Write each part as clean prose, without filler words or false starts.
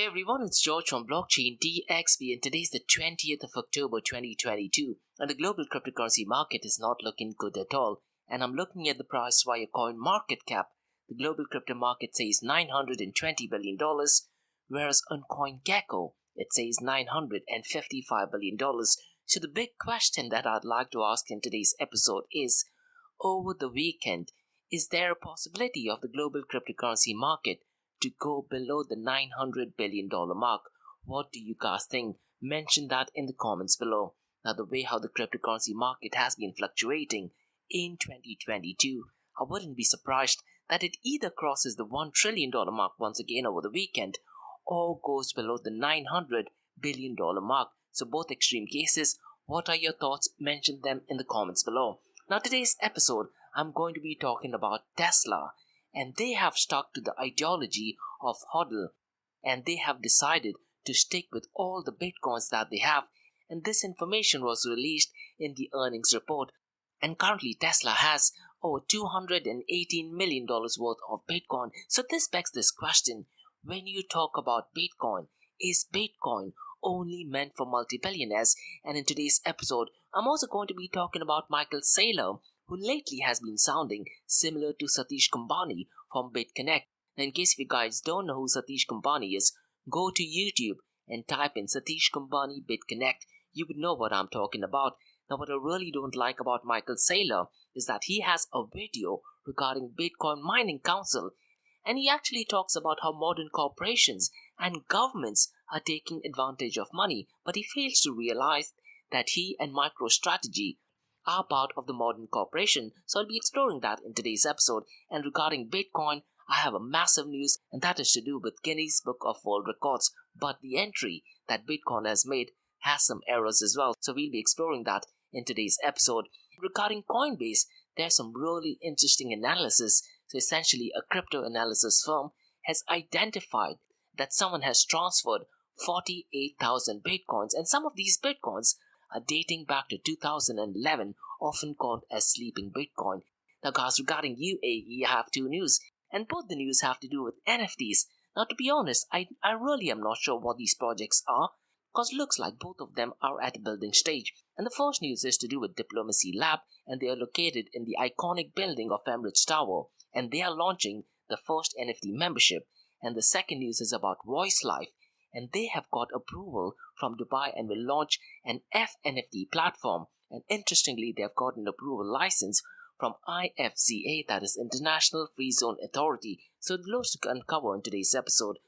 Hey everyone, it's George from Blockchain DXB, and today's the 20th of October 2022, and the global cryptocurrency market is not looking good at all. And I'm looking at the price via coin market cap. The global crypto market says $920 billion, whereas on CoinGecko, it says $955 billion. So the big question that I'd like to ask in today's episode is, over the weekend, is there a possibility of the global cryptocurrency market to go below the $900 billion mark? What do you guys think? Mention that in the comments below. Now, the way how the cryptocurrency market has been fluctuating in 2022, I wouldn't be surprised that it either crosses the $1 trillion mark once again over the weekend or goes below the $900 billion mark. So both extreme cases, what are your thoughts? Mention them in the comments below. Now, today's episode, I'm going to be talking about Tesla, and they have stuck to the ideology of HODL, and they have decided to stick with all the bitcoins that they have. And this information was released in the earnings report. And currently Tesla has over $218 million worth of Bitcoin. So this begs this question: when you talk about Bitcoin, is Bitcoin only meant for multi-billionaires? And in today's episode, I'm also going to be talking about Michael Saylor, who lately has been sounding similar to Satish Kumbhani from Bitconnect. Now, in case you guys don't know who Satish Kumbhani is, go to YouTube and type in Satish Kumbhani Bitconnect. You would know what I'm talking about. Now, what I really don't like about Michael Saylor is that he has a video regarding Bitcoin Mining Council, and he actually talks about how modern corporations and governments are taking advantage of money, but he fails to realize that he and MicroStrategy are part of the modern corporation. So I'll be exploring that in today's episode. And regarding Bitcoin, I have a massive news, and that is to do with Guinness Book of World Records. But the entry that Bitcoin has made has some errors as well. So we'll be exploring that in today's episode. Regarding Coinbase, there's some really interesting analysis. So essentially, a crypto analysis firm has identified that someone has transferred 48,000 Bitcoins, and some of these Bitcoins are dating back to 2011, often called as sleeping Bitcoin. Now guys, regarding UAE, I have two news, and both the news have to do with NFTs. Now, to be honest, I really am not sure what these projects are, because looks like both of them are at a building stage. And the first news is to do with Diplomacy Lab, and they are located in the iconic building of Emirates Tower, and they are launching the first NFT membership. And the second news is about Voice Life, and they have got approval from Dubai and will launch an FNFT platform. And interestingly, they have got an approval license from IFZA, that is International Free Zone Authority. So loads to uncover in today's episode.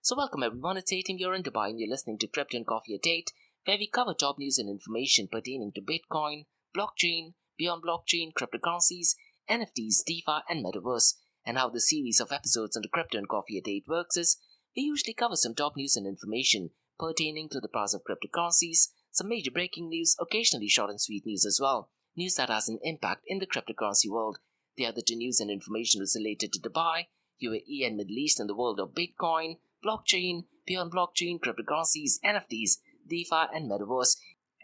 So welcome everyone, it's A-Team here in Dubai, and you're listening to Crypto and Coffee at 8, where we cover top news and information pertaining to Bitcoin, blockchain, beyond blockchain, cryptocurrencies, NFTs, DeFi, and Metaverse. And how the series of episodes on the Crypto and Coffee at 8 works is, we usually cover some top news and information pertaining to the price of cryptocurrencies, some major breaking news, occasionally short and sweet news as well, news that has an impact in the cryptocurrency world. The other two news and information is related to Dubai, UAE and Middle East, and the world of Bitcoin, blockchain, beyond blockchain, cryptocurrencies, NFTs, DeFi and Metaverse.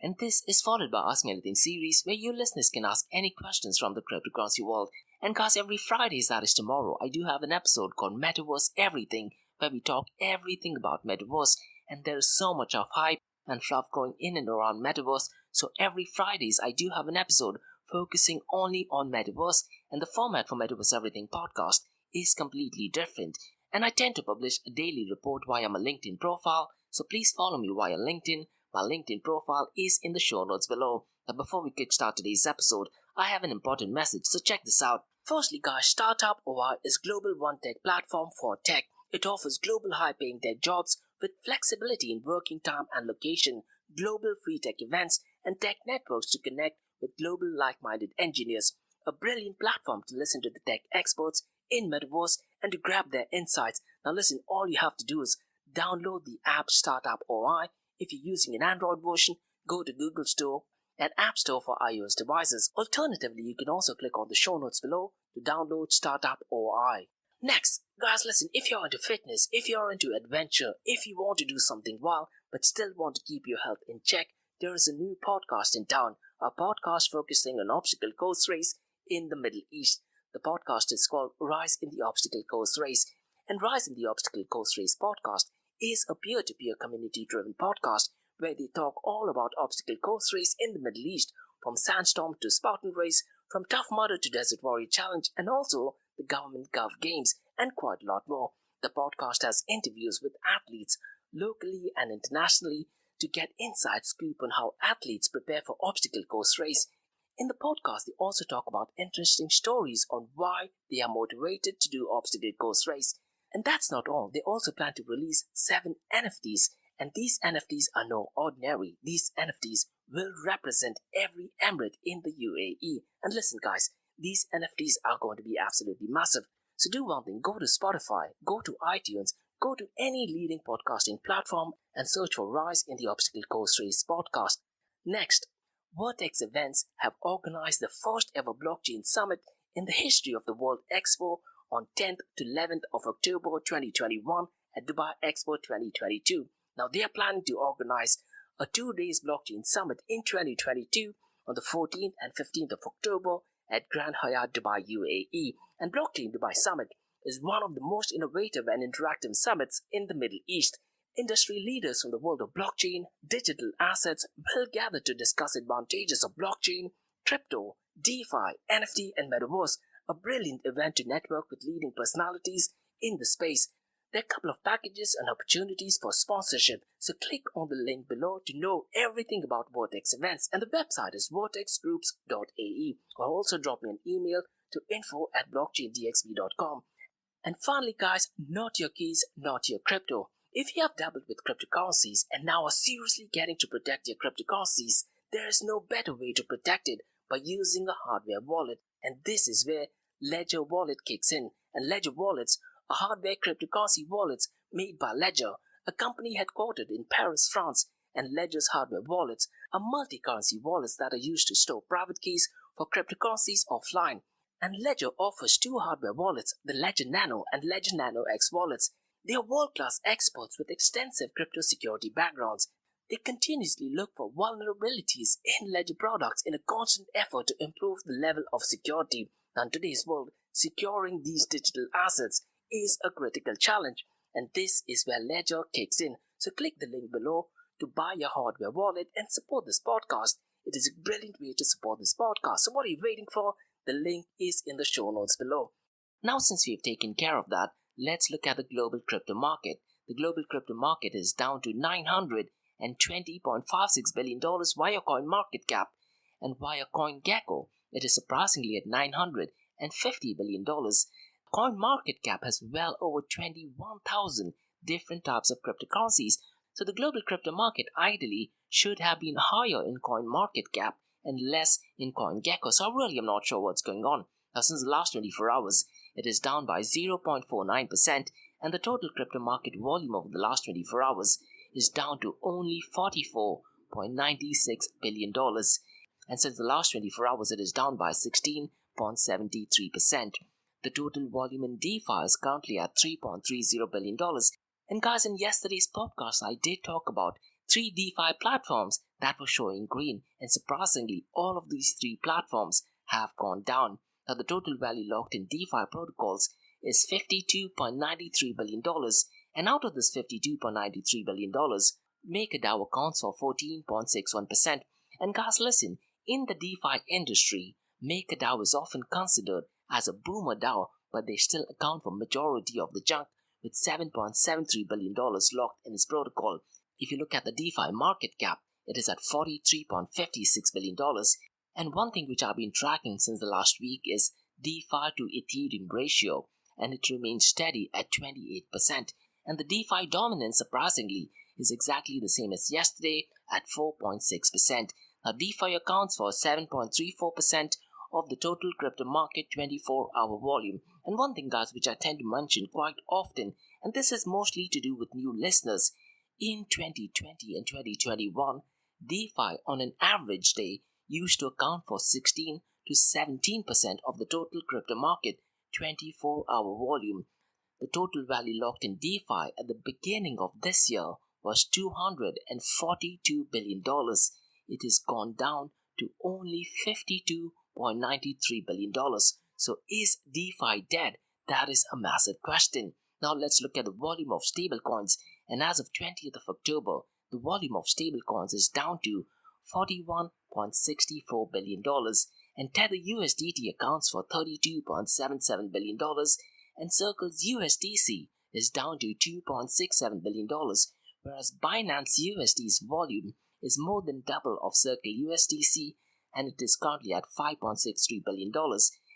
And this is followed by Ask Me Anything series, where you listeners can ask any questions from the cryptocurrency world. And guys, every Friday, that is tomorrow, I do have an episode called Metaverse Everything, where we talk everything about Metaverse, and there is so much of hype and fluff going in and around Metaverse. So every Fridays I do have an episode focusing only on Metaverse, and the format for Metaverse Everything podcast is completely different. And I tend to publish a daily report via my LinkedIn profile, so please follow me via LinkedIn. My LinkedIn profile is in the show notes below. Now before we kickstart today's episode, I have an important message, so check this out. Firstly guys, Startup OI is global one tech platform for tech. It offers global high-paying tech jobs with flexibility in working time and location, global free tech events, and tech networks to connect with global like-minded engineers. A brilliant platform to listen to the tech experts in Metaverse and to grab their insights. Now listen, all you have to do is download the app Startup OI. If you're using an Android version, go to Google Store and App Store for iOS devices. Alternatively, you can also click on the show notes below to download Startup OI. Next, guys, listen, if you're into fitness, if you're into adventure, if you want to do something wild but still want to keep your health in check, there is a new podcast in town, a podcast focusing on obstacle course race in the Middle East. The podcast is called Rise in the Obstacle Course Race, and Rise in the Obstacle Course Race podcast is a peer-to-peer community-driven podcast where they talk all about obstacle course race in the Middle East, from Sandstorm to Spartan Race, from Tough Mudder to Desert Warrior Challenge, and also the Government Gov Games, and quite a lot more. The podcast has interviews with athletes locally and internationally to get inside scoop on how athletes prepare for obstacle course race. In the podcast, they also talk about interesting stories on why they are motivated to do obstacle course race. And that's not all. They also plan to release 7 NFTs, and these NFTs are no ordinary. These NFTs will represent every emirate in the UAE. And listen guys, these NFTs are going to be absolutely massive. So do one thing, go to Spotify, go to iTunes, go to any leading podcasting platform and search for Rise in the Obstacle Course Race podcast. Next, Vertex Events have organized the first ever blockchain summit in the history of the World Expo on 10th to 11th of October 2021 at Dubai Expo 2022. Now they are planning to organize a 2 days blockchain summit in 2022 on the 14th and 15th of October at Grand Hyatt Dubai UAE. And Blockchain Dubai Summit is one of the most innovative and interactive summits in the Middle East. Industry leaders from the world of blockchain, digital assets will gather to discuss advantages of blockchain, crypto, DeFi, NFT, and Metaverse, a brilliant event to network with leading personalities in the space. There are a couple of packages and opportunities for sponsorship, so click on the link below to know everything about Vertex Events, and the website is vertexgroups.ae, or also drop me an email to info@blockchaindxb.com. And finally guys, not your keys, not your crypto. If you have dabbled with cryptocurrencies and now are seriously getting to protect your cryptocurrencies, there is no better way to protect it by using a hardware wallet. And this is where Ledger Wallet kicks in. And Ledger Wallets are hardware cryptocurrency wallets made by Ledger, a company headquartered in Paris, France. And Ledger's hardware wallets are multi-currency wallets that are used to store private keys for cryptocurrencies offline. And Ledger offers 2 hardware wallets, the Ledger Nano and Ledger Nano X wallets. They are world-class experts with extensive crypto security backgrounds. They continuously look for vulnerabilities in Ledger products in a constant effort to improve the level of security. Now, in today's world, securing these digital assets is a critical challenge, and this is where Ledger kicks in. So click the link below to buy your hardware wallet and support this podcast. It is a brilliant way to support this podcast. So what are you waiting for? The link is in the show notes below. Now, since we've taken care of that, let's look at the global crypto market. The global crypto market is down to $920.56 billion via CoinMarketCap, and via CoinGecko, it is surprisingly at $950 billion. CoinMarketCap has well over 21,000 different types of cryptocurrencies, so the global crypto market ideally should have been higher in CoinMarketCap and less in CoinGecko. So I really am not sure what's going on. Now, since the last 24 hours, it is down by 0.49%, and the total crypto market volume over the last 24 hours is down to only $44.96 billion. And since the last 24 hours, it is down by 16.73%. The total volume in DeFi is currently at $3.30 billion. And guys, in yesterday's podcast, I did talk about 3 DeFi platforms that were showing green, and surprisingly, all of these 3 platforms have gone down. Now, the total value locked in DeFi protocols is $52.93 billion, and out of this $52.93 billion, MakerDAO accounts for 14.61%. And guys, listen, in the DeFi industry, MakerDAO is often considered as a boomer DAO, but they still account for majority of the junk, with $7.73 billion locked in its protocol. If you look at the DeFi market cap, it is at $43.56 billion. And one thing which I've been tracking since the last week is DeFi to Ethereum ratio, and it remains steady at 28%. And the DeFi dominance, surprisingly, is exactly the same as yesterday at 4.6%. Now, DeFi accounts for 7.34% of the total crypto market 24-hour volume. And one thing, guys, which I tend to mention quite often, and this is mostly to do with new listeners, in 2020 and 2021, DeFi on an average day used to account for 16 to 17% of the total crypto market 24-hour volume. The total value locked in DeFi at the beginning of this year was $242 billion. It has gone down to only $52.93 billion. So is DeFi dead? That is a massive question. Now let's look at the volume of stablecoins. And as of 20th of October, the volume of stablecoins is down to $41.64 billion, and Tether USDT accounts for $32.77 billion, and Circle's USDC is down to $2.67 billion, whereas Binance USD's volume is more than double of Circle USDC, and it is currently at $5.63 billion,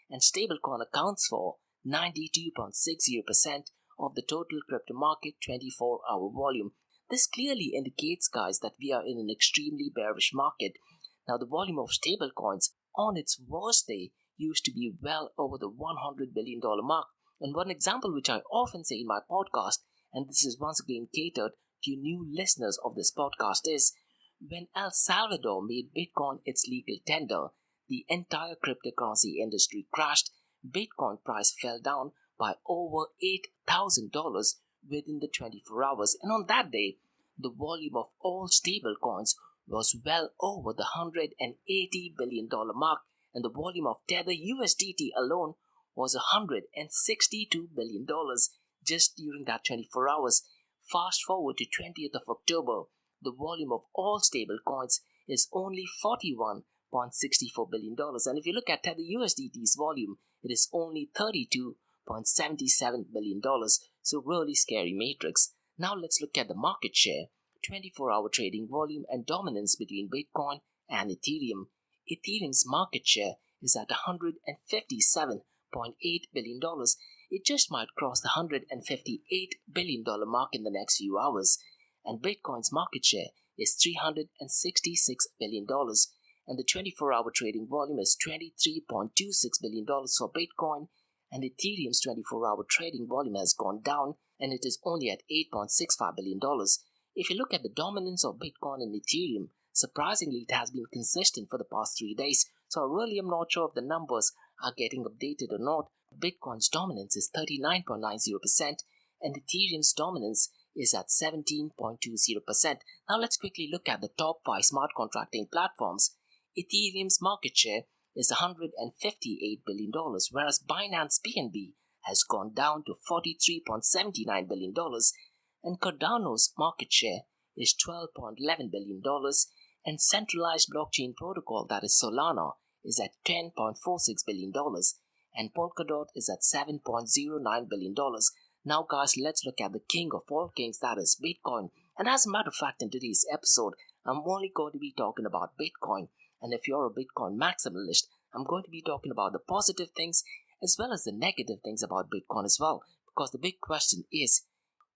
and stablecoin accounts for 92.60% of the total crypto market 24-hour volume. This clearly indicates, guys, that we are in an extremely bearish market. Now, the volume of stablecoins on its worst day used to be well over the $100 billion mark. And one example which I often say in my podcast, and this is once again catered to new listeners of this podcast, is when El Salvador made Bitcoin its legal tender, the entire cryptocurrency industry crashed. Bitcoin price fell down by over $8,000 within the 24 hours. And on that day, the volume of all stablecoins was well over the $180 billion mark, and the volume of Tether USDT alone was $162 billion just during that 24 hours. Fast forward to 20th of October, the volume of all stablecoins is only $41.64 billion. And if you look at Tether USDT's volume, it is only $32.77 billion. So really scary matrix. Now let's look at the market share, 24-hour trading volume and dominance between Bitcoin and Ethereum. Ethereum's market share is at $157.8 billion. It just might cross the $158 billion mark in the next few hours. And Bitcoin's market share is $366 billion. And the 24-hour trading volume is $23.26 billion for Bitcoin. And Ethereum's 24-hour trading volume has gone down, and it is only at $8.65 billion. If you look at the dominance of Bitcoin and Ethereum, surprisingly, it has been consistent for the past 3 days. So I really am not sure if the numbers are getting updated or not. Bitcoin's dominance is 39.90%, and Ethereum's dominance is at 17.20%. Now let's quickly look at the top 5 smart contracting platforms. Ethereum's market share is $158 billion, whereas Binance BNB has gone down to $43.79 billion, and Cardano's market share is $12.11 billion, and centralized blockchain protocol, that is Solana, is at $10.46 billion, and Polkadot is at $7.09 billion. Now guys, let's look at the king of all kings, that is Bitcoin. And as a matter of fact, in today's episode, I'm only going to be talking about Bitcoin. And if you're a Bitcoin maximalist, I'm going to be talking about the positive things as well as the negative things about Bitcoin as well. Because the big question is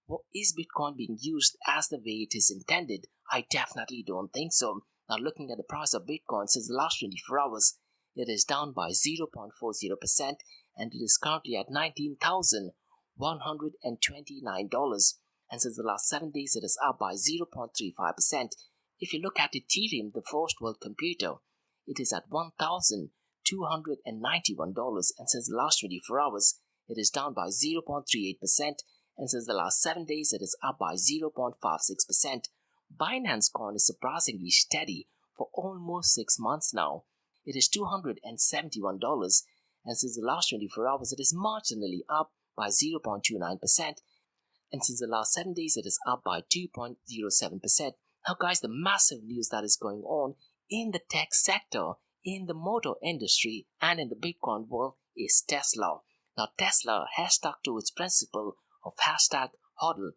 Bitcoin being used as the way it is intended? I definitely don't think so. Now looking at the price of Bitcoin since the last 24 hours, it is down by 0.40% and it is currently at $19,129. And since the last 7 days, it is up by 0.35%. If you look at Ethereum, the first world computer, it is at $1,291, and since the last 24 hours, it is down by 0.38%, and since the last 7 days, it is up by 0.56%. Binance Coin is surprisingly steady for almost 6 months now. It is $271, and since the last 24 hours, it is marginally up by 0.29%, and since the last 7 days, it is up by 2.07%. Now guys, the massive news that is going on in the tech sector, in the motor industry, and in the Bitcoin world is Tesla. Now Tesla has stuck to its principle of #hodl,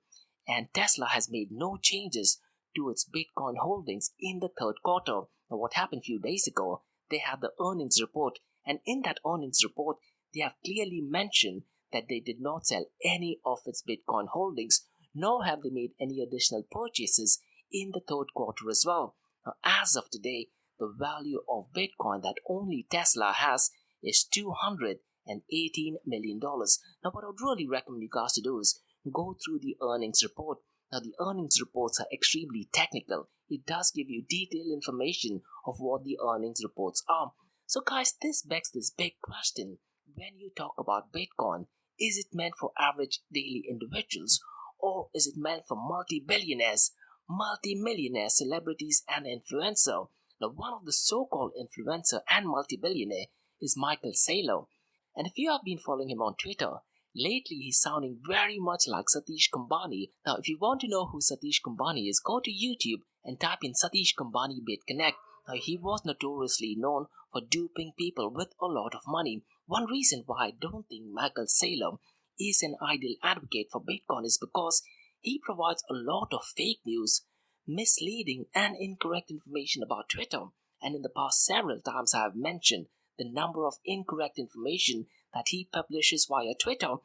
and Tesla has made no changes to its Bitcoin holdings in the third quarter. Now what happened a few days ago, they had the earnings report, and in that earnings report, they have clearly mentioned that they did not sell any of its Bitcoin holdings, nor have they made any additional purchases in the third quarter as well. Now, as of today, the value of Bitcoin that only Tesla has is $218 million. Now, what I would really recommend you guys to do is go through the earnings report. Now, the earnings reports are extremely technical. It does give you detailed information of what the earnings reports are. So, guys, this begs this big question. When you talk about Bitcoin, is it meant for average daily individuals, or is it meant for multi-billionaires, multi-millionaire celebrities, and influencer? Now, one of the so-called influencer and multi-billionaire is Saylor. And if you have been following him on Twitter, Lately, he's sounding very much like Satish Kumbhani. Now, if you want to know who Satish Kumbhani is, go to YouTube and type in Satish Kumbhani BitConnect. Now, he was notoriously known for duping people with a lot of money. One reason why I don't think Michael Saylor is an ideal advocate for Bitcoin is because he provides a lot of fake news, misleading, and incorrect information about Twitter. And in the past several times, I have mentioned the number of incorrect information that he publishes via Twitter.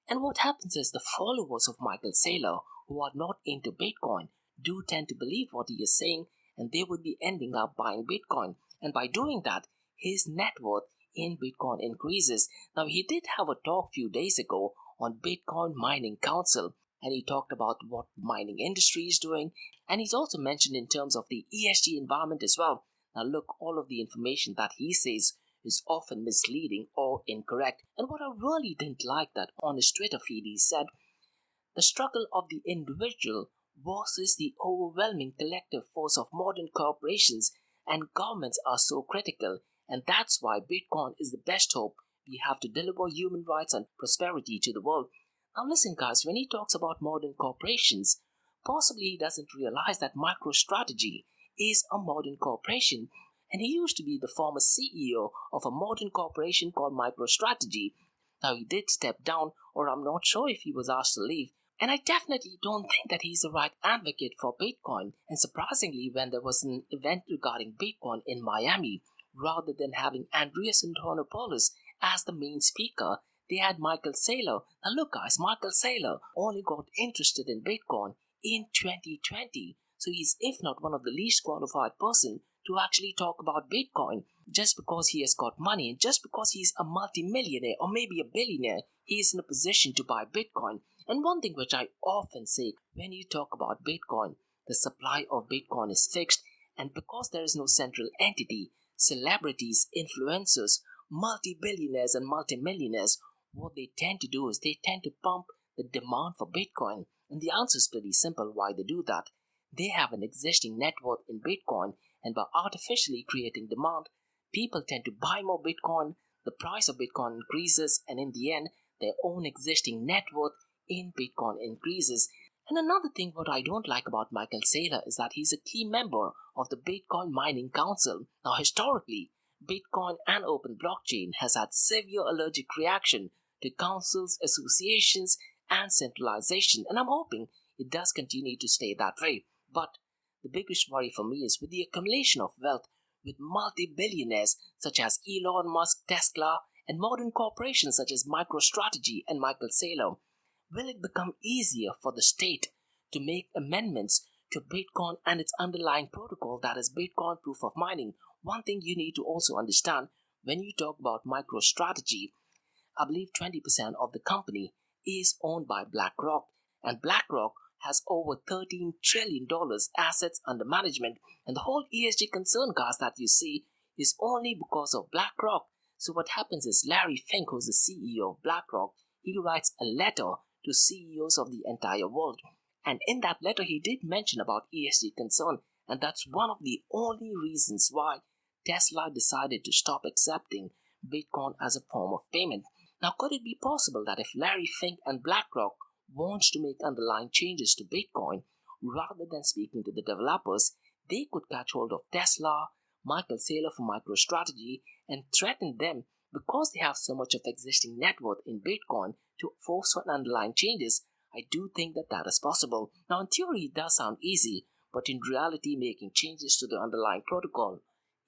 And what happens is the followers of Michael Saylor, who are not into Bitcoin, do tend to believe what he is saying, and they would be ending up buying Bitcoin. And by doing that, his net worth in Bitcoin increases. Now, he did have a talk a few days ago on Bitcoin Mining Council, and he talked about what the mining industry is doing, and he's also mentioned in terms of the ESG environment as well. Now, look, all of the information that he says is often misleading or incorrect. And what I really didn't like that on his Twitter feed, he said, the struggle of the individual versus the overwhelming collective force of modern corporations and governments are so critical, and that's why Bitcoin is the best hope we have to deliver human rights and prosperity to the world. Now listen guys, when he talks about modern corporations, possibly he doesn't realize that MicroStrategy is a modern corporation, and he used to be the former CEO of a modern corporation called MicroStrategy. Now he did step down, or I'm not sure if he was asked to leave, and I definitely don't think that he's the right advocate for Bitcoin. And surprisingly, when there was an event regarding Bitcoin in Miami, rather than having Andreas Antonopoulos as the main speaker, they had Michael Saylor. Now look guys, Michael Saylor only got interested in Bitcoin in 2020. So he's, if not one of the least qualified person to actually talk about Bitcoin, just because he has got money and just because he's a multimillionaire or maybe a billionaire, he is in a position to buy Bitcoin. And one thing which I often say when you talk about Bitcoin, the supply of Bitcoin is fixed, and because there is no central entity, celebrities, influencers, multi-billionaires and multimillionaires, what they tend to do is they tend to pump the demand for Bitcoin. And the answer is pretty simple why they do that. They have an existing net worth in Bitcoin, and by artificially creating demand, people tend to buy more Bitcoin, the price of Bitcoin increases, and in the end, their own existing net worth in Bitcoin increases. And another thing what I don't like about Michael Saylor is that he's a key member of the Bitcoin Mining Council. Now historically, Bitcoin and open blockchain has had severe allergic reaction to councils, associations, and centralization, and I'm hoping it does continue to stay that way. But the biggest worry for me is with the accumulation of wealth with multi-billionaires such as Elon Musk, Tesla, and modern corporations such as MicroStrategy and Michael Saylor. Will it become easier for the state to make amendments to Bitcoin and its underlying protocol, that is Bitcoin proof of mining? One thing you need to also understand when you talk about MicroStrategy, I believe 20% of the company is owned by BlackRock, and BlackRock has over $13 trillion assets under management, and the whole ESG concern, guys, that you see is only because of BlackRock. So what happens is Larry Fink, who's the CEO of BlackRock, he writes a letter to CEOs of the entire world, and in that letter he did mention about ESG concern, and that's one of the only reasons why Tesla decided to stop accepting Bitcoin as a form of payment. Now, could it be possible that if Larry Fink and BlackRock wants to make underlying changes to Bitcoin, rather than speaking to the developers, they could catch hold of Tesla, Michael Saylor for MicroStrategy, and threaten them because they have so much of existing net worth in Bitcoin to force on underlying changes? I do think that that is possible. Now, in theory, it does sound easy, but in reality, making changes to the underlying protocol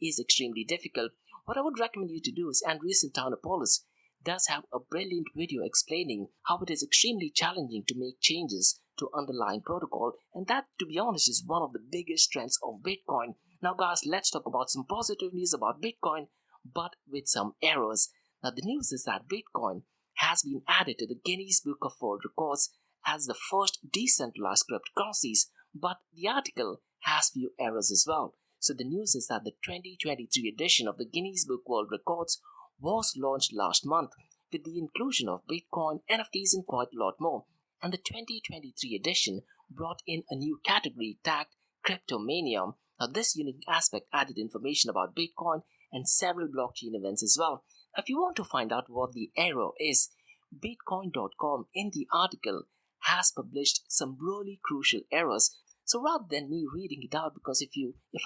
is extremely difficult. What I would recommend you to do is Andreas Antonopoulos does have a brilliant video explaining how it is extremely challenging to make changes to underlying protocol, and that, to be honest, is one of the biggest strengths of Bitcoin. Now guys, let's talk about some positive news about Bitcoin, but with some errors. Now the news is that Bitcoin has been added to the Guinness Book of World Records as the first decentralized cryptocurrencies, but the article has few errors as well. So the news is that the 2023 edition of the Guinness Book World Records was launched last month with the inclusion of Bitcoin, NFTs, and quite a lot more. And the 2023 edition brought in a new category tagged Cryptomania. Now, this unique aspect added information about Bitcoin and several blockchain events as well. If you want to find out what the error is, Bitcoin.com in the article has published some really crucial errors. So rather than me reading it out, because if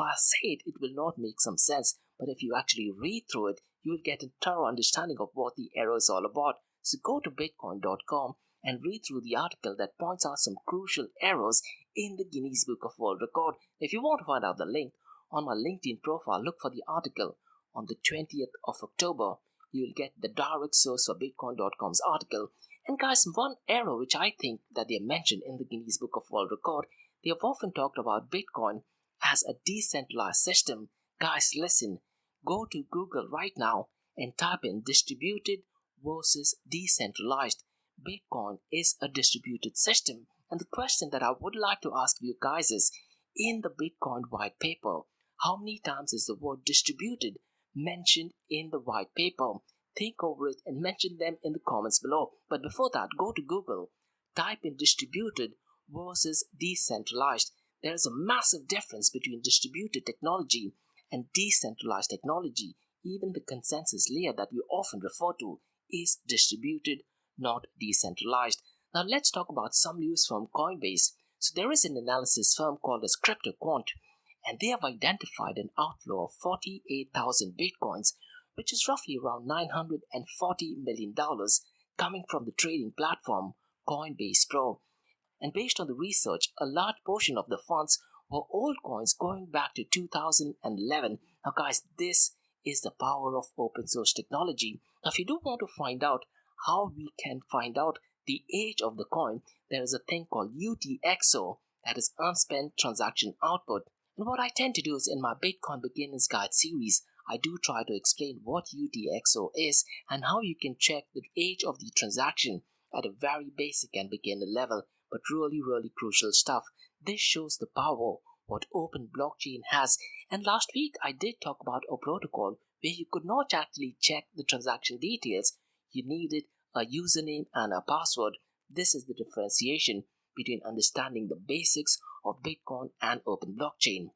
I say it, it will not make some sense. But if you actually read through it, you will get a thorough understanding of what the error is all about. So go to Bitcoin.com and read through the article that points out some crucial errors in the Guinness Book of World Record. If you want to find out the link, on my LinkedIn profile, look for the article on the 20th of October. You will get the direct source for Bitcoin.com's article. And guys, one error which I think that they mentioned in the Guinness Book of World Record, they have often talked about Bitcoin as a decentralized system. Guys, listen, go to Google right now and type in distributed versus decentralized. Bitcoin is a distributed system. And the question that I would like to ask you guys is, in the Bitcoin white paper, how many times is the word distributed mentioned in the white paper? Think over it and mention them in the comments below. But before that, go to Google, type in distributed versus decentralized. There is a massive difference between distributed technology and decentralized technology. Even the consensus layer that we often refer to is distributed, not decentralized. Now let's talk about some news from Coinbase. So there is an analysis firm called as CryptoQuant, and they have identified an outflow of 48,000 bitcoins, which is roughly around $940 million, coming from the trading platform Coinbase Pro. And based on the research, a large portion of the funds were old coins going back to 2011. Now guys, this is the power of open source technology. Now if you do want to find out how we can find out the age of the coin, there is a thing called UTXO, that is unspent transaction output. And what I tend to do is in my Bitcoin Beginner's Guide series, I do try to explain what UTXO is and how you can check the age of the transaction at a very basic and beginner level, but really crucial stuff. This shows the power what open blockchain has. And last week I did talk about a protocol where you could not actually check the transaction details. You needed a username and a password. This is the differentiation between understanding the basics of Bitcoin and open blockchain.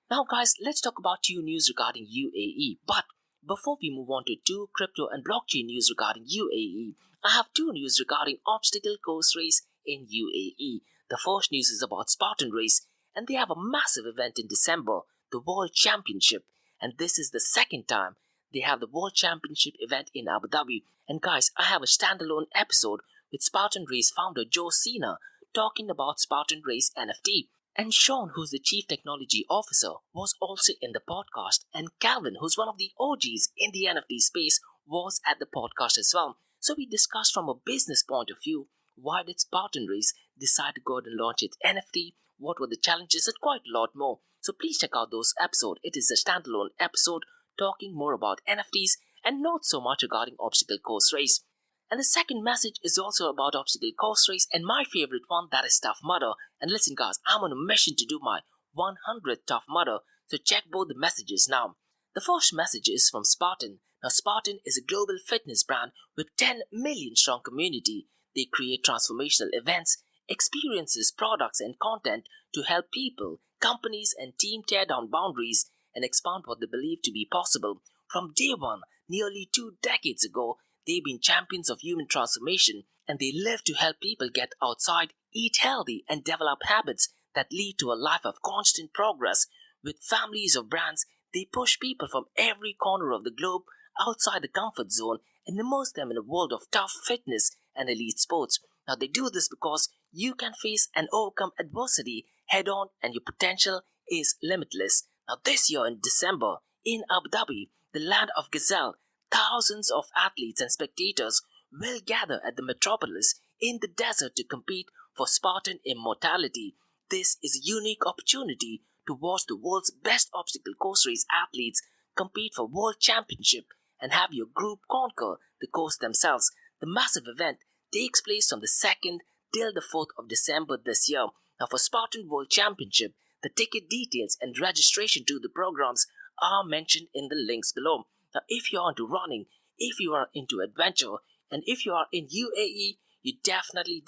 Now guys, let's talk about two news regarding UAE. But before we move on to two crypto and blockchain news regarding UAE, I have two news regarding obstacle course race in UAE. The first news is about Spartan Race, and they have a massive event in December, the World Championship. And this is the second time they have the World Championship event in Abu Dhabi. And guys, I have a standalone episode with Spartan Race founder Joe Cena talking about Spartan Race NFT. And Sean, who's the Chief Technology Officer, was also in the podcast. And Calvin, who's one of the OGs in the NFT space, was at the podcast as well. So we discussed from a business point of view, why did Spartan Race decide to go and launch its NFT, what were the challenges, and quite a lot more. So please check out those episodes. It is a standalone episode talking more about NFTs and not so much regarding obstacle course race. And the second message is also about obstacle course race and my favorite one, that is Tough Mudder. And listen guys, I'm on a mission to do my 100th Tough Mudder, so check both the messages now. The first message is from Spartan. Now Spartan is a global fitness brand with 10 million strong community. They create transformational events, experiences, products and content to help people, companies and team tear down boundaries and expand what they believe to be possible. From day one, nearly 2 decades ago, they've been champions of human transformation, and they live to help people get outside, eat healthy, and develop habits that lead to a life of constant progress. With families of brands, they push people from every corner of the globe outside the comfort zone and immerse them in a world of tough fitness and elite sports. Now they do this because you can face and overcome adversity head on and your potential is limitless. Now this year in December, in Abu Dhabi, the land of Gazelle, thousands of athletes and spectators will gather at the metropolis in the desert to compete for Spartan immortality. This is a unique opportunity to watch the world's best obstacle course race athletes compete for world championship and have your group conquer the course themselves. The massive event takes place from the 2nd till the 4th of December this year. Now for Spartan World Championship, the ticket details and registration to the programs are mentioned in the links below. Now if you are into running, if you are into adventure, and if you are in UAE, you definitely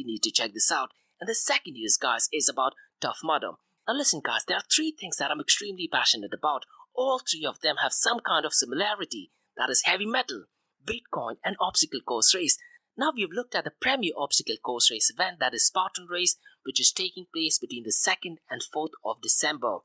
need to check this out. And the second news, guys, is about Tough Mudder. Now listen guys, there are 3 things that I'm extremely passionate about. All 3 of them have some kind of similarity. That is heavy metal, Bitcoin and obstacle course race. Now we've looked at the premier obstacle course race event, that is Spartan Race, which is taking place between the 2nd and 4th of December.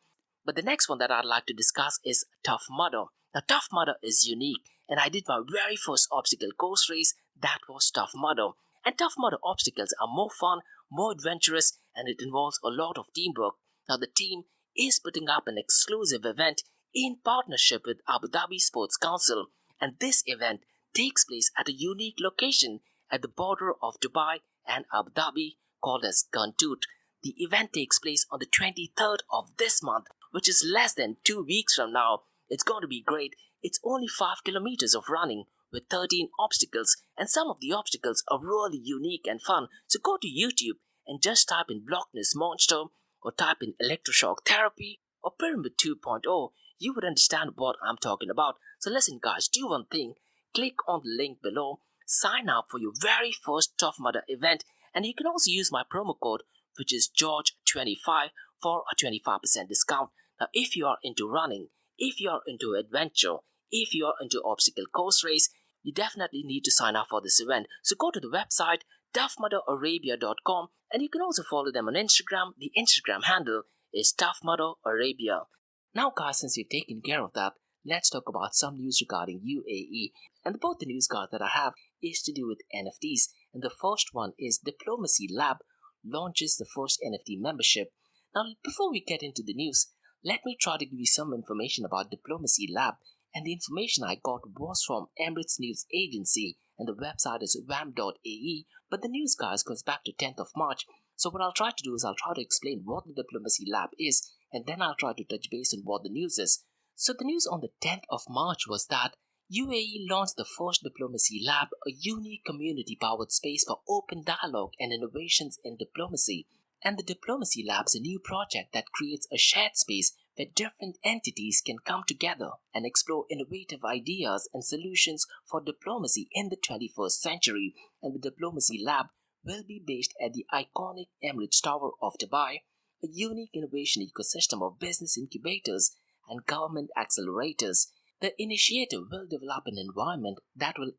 But the next one that I'd like to discuss is Tough Mudder. Now Tough Mudder is unique, and I did my very first obstacle course race, that was Tough Mudder. And Tough Mudder obstacles are more fun, more adventurous, and it involves a lot of teamwork. Now the team is putting up an exclusive event in partnership with Abu Dhabi Sports Council, and this event takes place at a unique location at the border of Dubai and Abu Dhabi called as Gantoot. The event takes place on the 23rd of this month, which is less than 2 weeks from now. It's going to be great. It's only 5 kilometers of running with 13 obstacles, and some of the obstacles are really unique and fun. So go to YouTube and just type in Block Ness Monster or type in electroshock therapy or pyramid 2.0. You would understand what I'm talking about. So listen guys, do one thing. Click on the link below. Sign up for your very first Tough Mudder event, and you can also use my promo code, which is George25, for a 25% discount. Now if you are into running, if you are into adventure, if you are into obstacle course race, you definitely need to sign up for this event. So go to the website toughmudderarabia.com, and you can also follow them on Instagram. The Instagram handle is toughmudderarabia. Now guys, since we've taken care of that, let's talk about some news regarding UAE. And both the news cards that I have is to do with NFTs. And the first one is Diplomacy Lab launches the first NFT membership. Now before we get into the news, let me try to give you some information about Diplomacy Lab. And the information I got was from Emirates News Agency, and the website is wam.ae, but the news guys goes back to 10th of March. So what I'll try to do is I'll try to explain what the Diplomacy Lab is, and then I'll try to touch base on what the news is. So the news on the 10th of March was that UAE launched the first Diplomacy Lab, a unique community-powered space for open dialogue and innovations in diplomacy. And the Diplomacy Lab is a new project that creates a shared space where different entities can come together and explore innovative ideas and solutions for diplomacy in the 21st century. And the Diplomacy Lab will be based at the iconic Emirates Tower of Dubai, a unique innovation ecosystem of business incubators and government accelerators. The initiative will develop an environment that will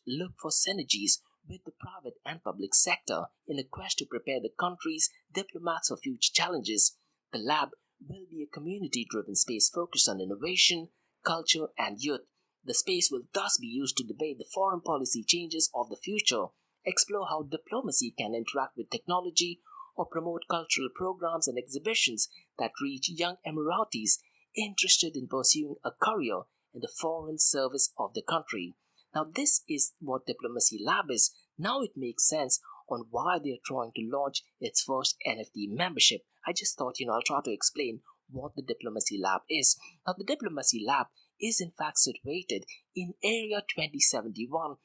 look for synergies with the private and public sector in a quest to prepare the country's diplomats for future challenges. The lab will be a community-driven space focused on innovation, culture, and youth. The space will thus be used to debate the foreign policy changes of the future, explore how diplomacy can interact with technology, or promote cultural programs and exhibitions that reach young Emiratis interested in pursuing a career in the foreign service of the country. Now this is what Diplomacy Lab is. Now it makes sense on why they are trying to launch its first NFT membership. I just thought, I'll try to explain what the Diplomacy Lab is. Now the Diplomacy Lab is in fact situated in Area 2071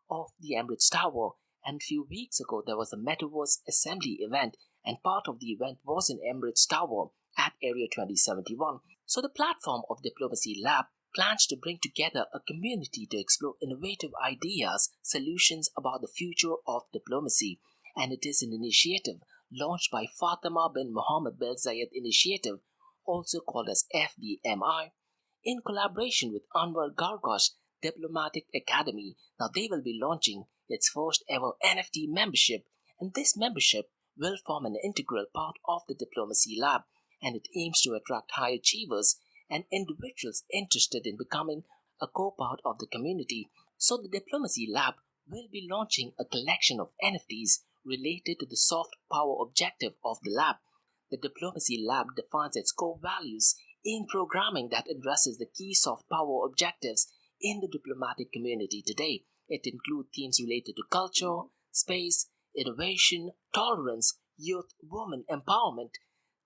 of the Emirates Tower, and a few weeks ago there was a Metaverse Assembly event, and part of the event was in Emirates Tower at Area 2071. So the platform of Diplomacy Lab plans to bring together a community to explore innovative ideas, solutions about the future of diplomacy. And it is an initiative launched by Fatima bin Mohammed bin Zayed Initiative, also called as FBMI, in collaboration with Anwar Gargash Diplomatic Academy. Now they will be launching its first ever NFT membership, and this membership will form an integral part of the Diplomacy Lab, and it aims to attract high achievers and individuals interested in becoming a core part of the community. So the Diplomacy Lab will be launching a collection of NFTs related to the soft power objective of the lab. The Diplomacy Lab defines its core values in programming that addresses the key soft power objectives in the diplomatic community today. It includes themes related to culture, space, innovation, tolerance, youth, women empowerment,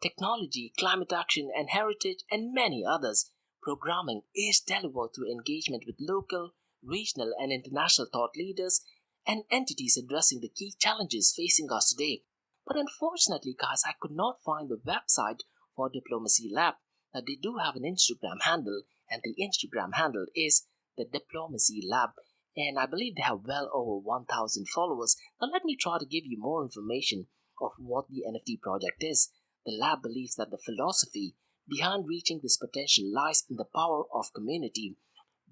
technology, climate action, and heritage, and many others. Programming is delivered through engagement with local, regional, and international thought leaders and entities addressing the key challenges facing us today. But unfortunately, guys, I could not find the website for Diplomacy Lab. Now, they do have an Instagram handle, and the Instagram handle is the Diplomacy Lab, and I believe they have well over 1,000 followers. Now, let me try to give you more information of what the NFT project is. The lab believes that the philosophy behind reaching this potential lies in the power of community,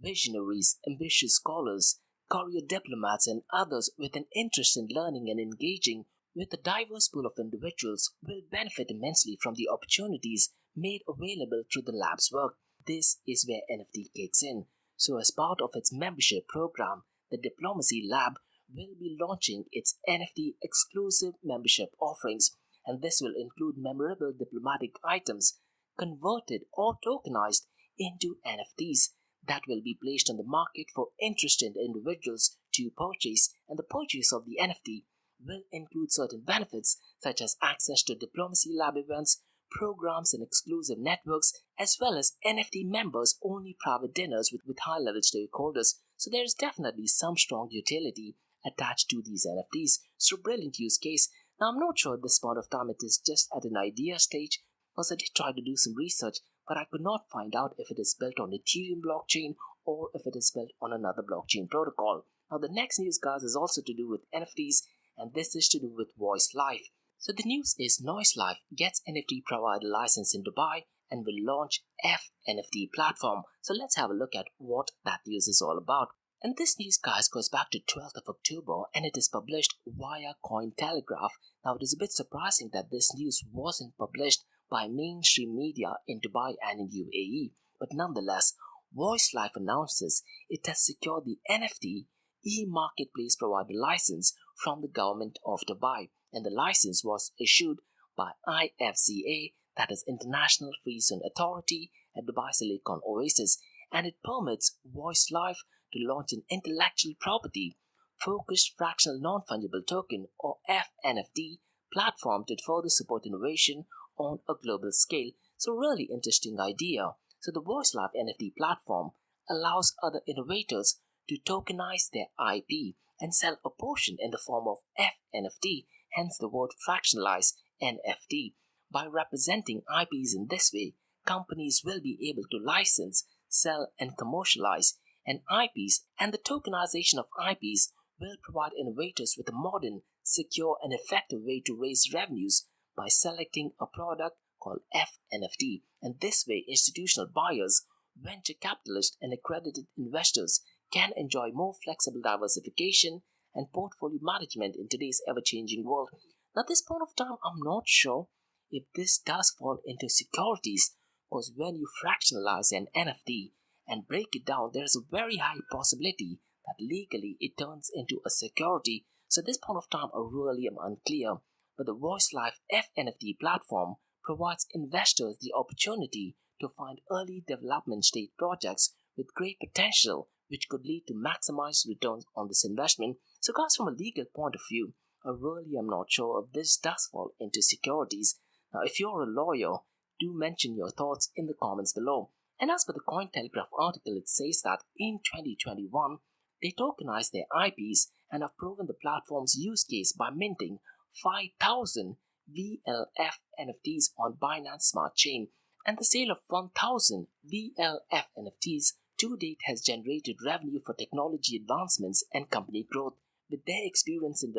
visionaries, ambitious scholars, career diplomats, and others with an interest in learning and engaging with a diverse pool of individuals will benefit immensely from the opportunities made available through the lab's work. This is where NFT kicks in. So, as part of its membership program, the Diplomacy Lab will be launching its NFT exclusive membership offerings, and this will include memorable diplomatic items converted or tokenized into NFTs that will be placed on the market for interested individuals to purchase, and the purchase of the NFT will include certain benefits such as access to Diplomacy Lab events, programs, and exclusive networks, as well as NFT members only private dinners with high level stakeholders. So there is definitely some strong utility attached to these NFTs. So, brilliant use case. Now, I'm not sure at this point of time it is just at an idea stage, because I did try to do some research, but I could not find out if it is built on Ethereum blockchain or if it is built on another blockchain protocol. Now, the next news, guys, is also to do with NFTs, and this is to do with Voice Life. So the news is Noise Life gets NFT provider license in Dubai and will launch NFT platform. So let's have a look at what that news is all about. And this news, guys, goes back to 12th of October, and it is published via Cointelegraph. Now, it is a bit surprising that this news wasn't published by mainstream media in Dubai and in UAE, but nonetheless, Voice Life announces it has secured the NFT e-marketplace provider license from the government of Dubai, and the license was issued by IFCA, that is International Free Zone Authority at Dubai Silicon Oasis, and it permits Voice Life to launch an intellectual property focused fractional non-fungible token or FNFT platform to further support innovation on a global scale. So really interesting idea. So the Voice Life NFT platform allows other innovators to tokenize their IP and sell a portion in the form of FNFT, hence the word fractionalize NFT. By representing IPs in this way, companies will be able to license, sell, and commercialize and IPs, and the tokenization of IPs will provide innovators with a modern, secure, and effective way to raise revenues by selecting a product called FNFT. And this way, institutional buyers, venture capitalists, and accredited investors can enjoy more flexible diversification and portfolio management in today's ever-changing world. Now, at this point of time, I'm not sure if this does fall into securities, because when you fractionalize an NFT and break it down, there is a very high possibility that legally it turns into a security. So at this point of time, I really am unclear. But the Voice Life FNFT platform provides investors the opportunity to find early development stage projects with great potential, which could lead to maximized returns on this investment. So guys, from a legal point of view, I really am not sure if this does fall into securities. Now, if you're a lawyer, do mention your thoughts in the comments below. And as per the Cointelegraph article, it says that in 2021, they tokenized their IPs and have proven the platform's use case by minting 5,000 VLF NFTs on Binance Smart Chain. And the sale of 1,000 VLF NFTs to date has generated revenue for technology advancements and company growth. With their experience in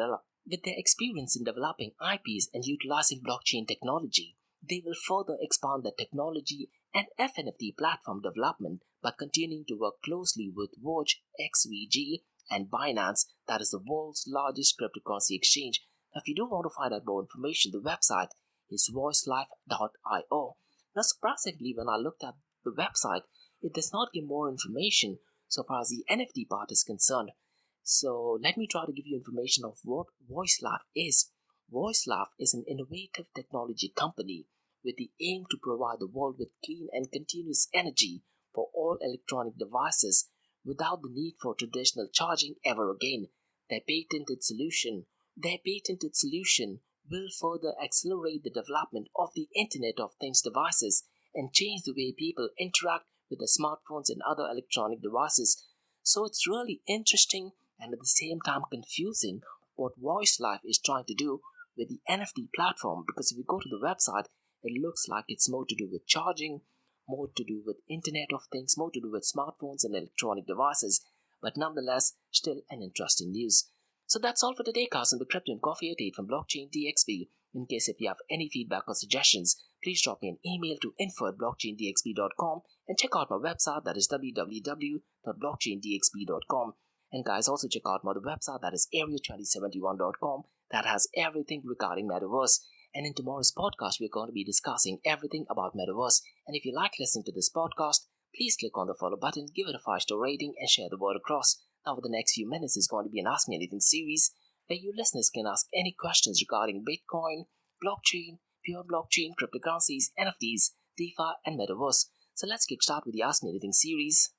developing IPs and utilizing blockchain technology, they will further expand the technology and FNFT platform development by continuing to work closely with Verge, XVG, and Binance, that is the world's largest cryptocurrency exchange. Now, if you do want to find out more information, the website is voicelife.io. Now, surprisingly, when I looked at the website, it does not give more information so far as the NFT part is concerned. So let me try to give you information of what Voice Life is. Voice Life is an innovative technology company with the aim to provide the world with clean and continuous energy for all electronic devices without the need for traditional charging ever again. Their patented solution will further accelerate the development of the Internet of Things devices and change the way people interact with their smartphones and other electronic devices. So it's really interesting and at the same time confusing what Voice Life is trying to do with the NFT platform, because if you go to the website, it looks like it's more to do with charging, more to do with Internet of Things, more to do with smartphones and electronic devices, but nonetheless, still an interesting news. So that's all for today, guys, on the Crypto and Coffee update from Blockchain DXB. In case if you have any feedback or suggestions, please drop me an email to info@blockchaindxb.com and check out my website, that is www.blockchaindxb.com. And guys, also check out my website, that is area2071.com, that has everything regarding Metaverse. And in tomorrow's podcast, we're going to be discussing everything about Metaverse. And if you like listening to this podcast, please click on the follow button, give it a 5-star rating, and share the word across. Now, for the next few minutes is going to be an Ask Me Anything series, where you listeners can ask any questions regarding Bitcoin, blockchain, pure blockchain, cryptocurrencies, NFTs, DeFi, and Metaverse. So let's kick start with the Ask Me Anything series.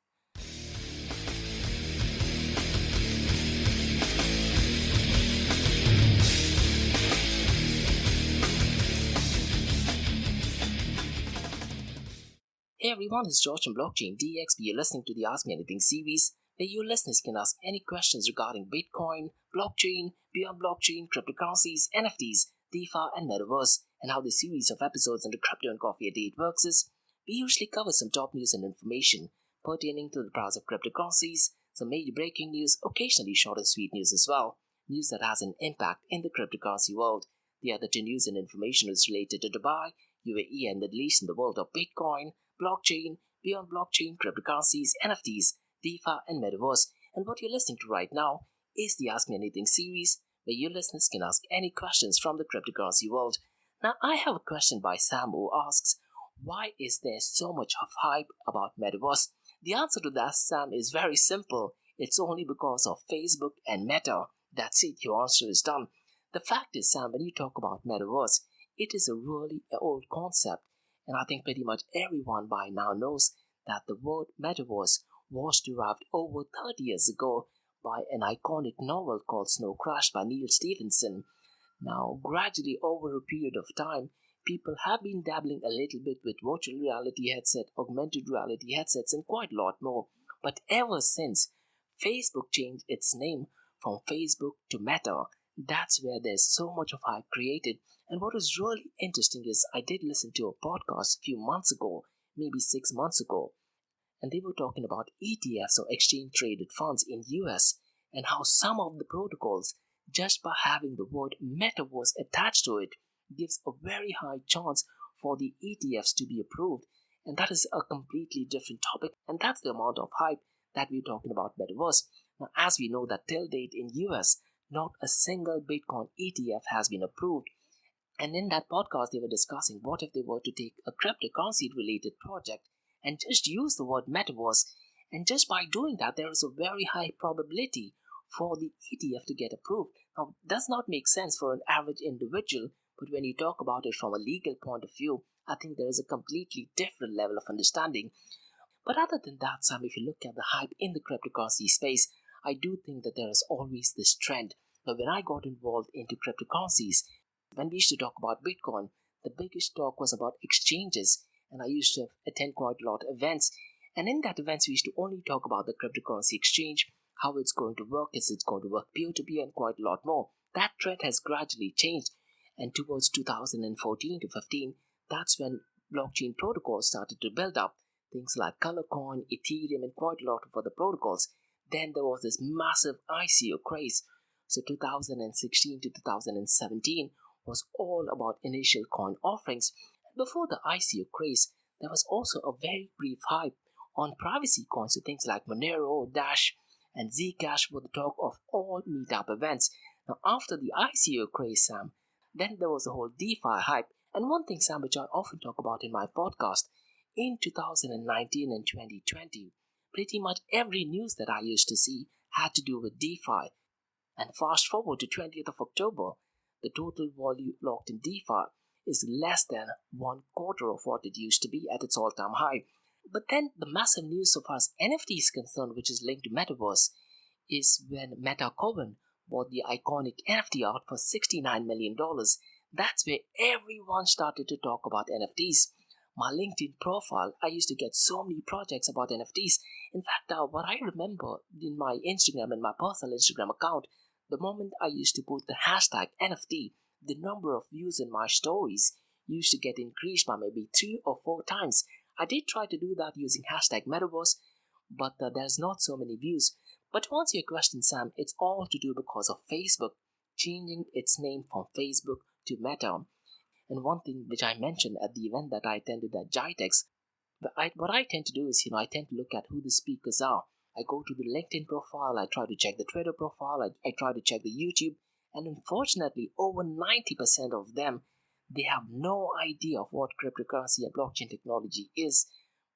Hey everyone, it's George from Blockchain DXB. You're listening to the Ask Me Anything series, where you listeners can ask any questions regarding Bitcoin, blockchain, beyond blockchain, cryptocurrencies, NFTs, DeFi, and Metaverse. And how the series of episodes under Crypto and Coffee a Day works is, we usually cover some top news and information pertaining to the price of cryptocurrencies, some major breaking news, occasionally short and sweet news as well, news that has an impact in the cryptocurrency world. The other two news and information is related to Dubai, UAE, and Middle East in the world of Bitcoin, blockchain, beyond blockchain, cryptocurrencies, NFTs, DeFi, and Metaverse. And what you're listening to right now is the Ask Me Anything series, where you listeners can ask any questions from the cryptocurrency world. Now, I have a question by Sam who asks, why is there so much of hype about Metaverse? The answer to that, Sam, is very simple. It's only because of Facebook and Meta. That's it, your answer is done. The fact is, Sam, when you talk about Metaverse, it is a really old concept. And I think pretty much everyone by now knows that the word Metaverse was derived over 30 years ago by an iconic novel called Snow Crash by Neil Stephenson. Now, gradually over a period of time, people have been dabbling a little bit with virtual reality headset, augmented reality headsets, and quite a lot more. But ever since Facebook changed its name from Facebook to Meta, that's where there's so much of hype created. And what was really interesting is I did listen to a podcast a few months ago, maybe 6 months ago, and they were talking about ETFs or exchange traded funds in US and how some of the protocols, just by having the word metaverse attached to it, gives a very high chance for the ETFs to be approved. And that is a completely different topic, and that's the amount of hype that we're talking about metaverse. Now, as we know that till date in US, not a single Bitcoin ETF has been approved. And in that podcast, they were discussing what if they were to take a cryptocurrency related project and just use the word metaverse. And just by doing that, there is a very high probability for the ETF to get approved. Now, it does not make sense for an average individual, but when you talk about it from a legal point of view, I think there is a completely different level of understanding. But other than that, Sam, if you look at the hype in the cryptocurrency space, I do think that there is always this trend. But when I got involved into cryptocurrencies, when we used to talk about Bitcoin, the biggest talk was about exchanges, and I used to attend quite a lot of events. And in that events, we used to only talk about the cryptocurrency exchange, how it's going to work, is it going to work peer-to-peer, and quite a lot more. That trend has gradually changed, and towards 2014 to 15, that's when blockchain protocols started to build up. Things like Colorcoin, Ethereum, and quite a lot of other protocols. Then there was this massive ICO craze. So 2016 to 2017 was all about initial coin offerings. Before the ICO craze, there was also a very brief hype on privacy coins. So things like Monero, Dash, and Zcash were the talk of all meetup events. Now, after the ICO craze, Sam, then there was the whole DeFi hype. And one thing, Sam, which I often talk about in my podcast, in 2019 and 2020, pretty much every news that I used to see had to do with DeFi. And fast forward to 20th of October, the total volume locked in DeFi is less than 1/4 of what it used to be at its all-time high. But then the massive news so far as NFT is concerned, which is linked to Metaverse, is when Meta Cohen bought the iconic NFT art for $69 million. That's where everyone started to talk about NFTs. My LinkedIn profile, I used to get so many projects about NFTs. In fact, what I remember in my Instagram and my personal Instagram account, the moment I used to put the hashtag NFT, the number of views in my stories used to get increased by maybe 3 or 4 times. I did try to do that using hashtag Metaverse, but there's not so many views. But to answer your question, Sam, it's all to do because of Facebook changing its name from Facebook to Meta. And one thing which I mentioned at the event that I attended at GITEX, what I tend to do is, I tend to look at who the speakers are. I go to the LinkedIn profile, I try to check the Twitter profile, I try to check the YouTube, and unfortunately, over 90% of them, they have no idea of what cryptocurrency and blockchain technology is,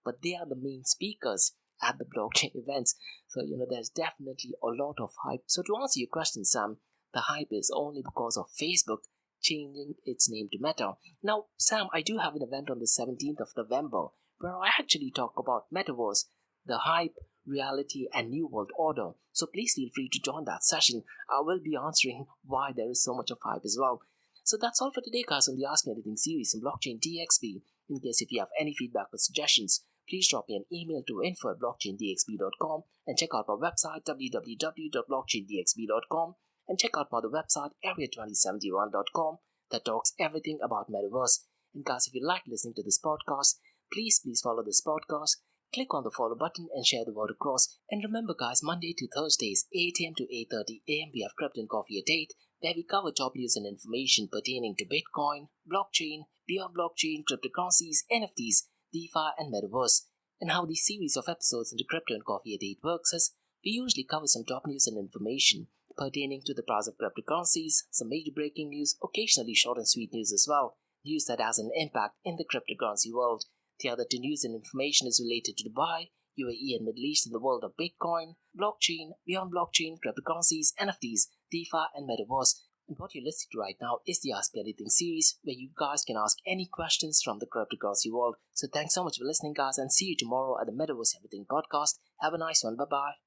but they are the main speakers at the blockchain events. So, there's definitely a lot of hype. So, to answer your question, Sam, the hype is only because of Facebook changing its name to Meta. Now, Sam, I do have an event on the 17th of November where I actually talk about Metaverse, the hype, reality, and new world order. So please feel free to join that session. I will be answering why there is so much of hype as well. So that's all for today, guys, on the Ask Me Anything series on Blockchain DXB. In case if you have any feedback or suggestions, please drop me an email to info@blockchaindxb.com and check out my website www.blockchaindxb.com and check out my other website area2071.com that talks everything about Metaverse. And guys, if you like listening to this podcast, please follow this podcast. Click on the follow button and share the word across. And remember, guys, Monday to Thursdays, 8 a.m. to 8:30 a.m., we have Crypto and Coffee at 8, where we cover top news and information pertaining to Bitcoin, blockchain, beyond blockchain, cryptocurrencies, NFTs, DeFi, and Metaverse. And how the series of episodes into Crypto and Coffee at 8 works is, we usually cover some top news and information pertaining to the price of cryptocurrencies, some major breaking news, occasionally short and sweet news as well, news that has an impact in the cryptocurrency world. The other two news and information is related to Dubai, UAE, and Middle East in the world of Bitcoin, blockchain, beyond blockchain, cryptocurrencies, NFTs, DeFi, and Metaverse. And what you're listening to right now is the Ask Me Anything series, where you guys can ask any questions from the cryptocurrency world. So thanks so much for listening, guys, and see you tomorrow at the Metaverse Everything podcast. Have a nice one. Bye-bye.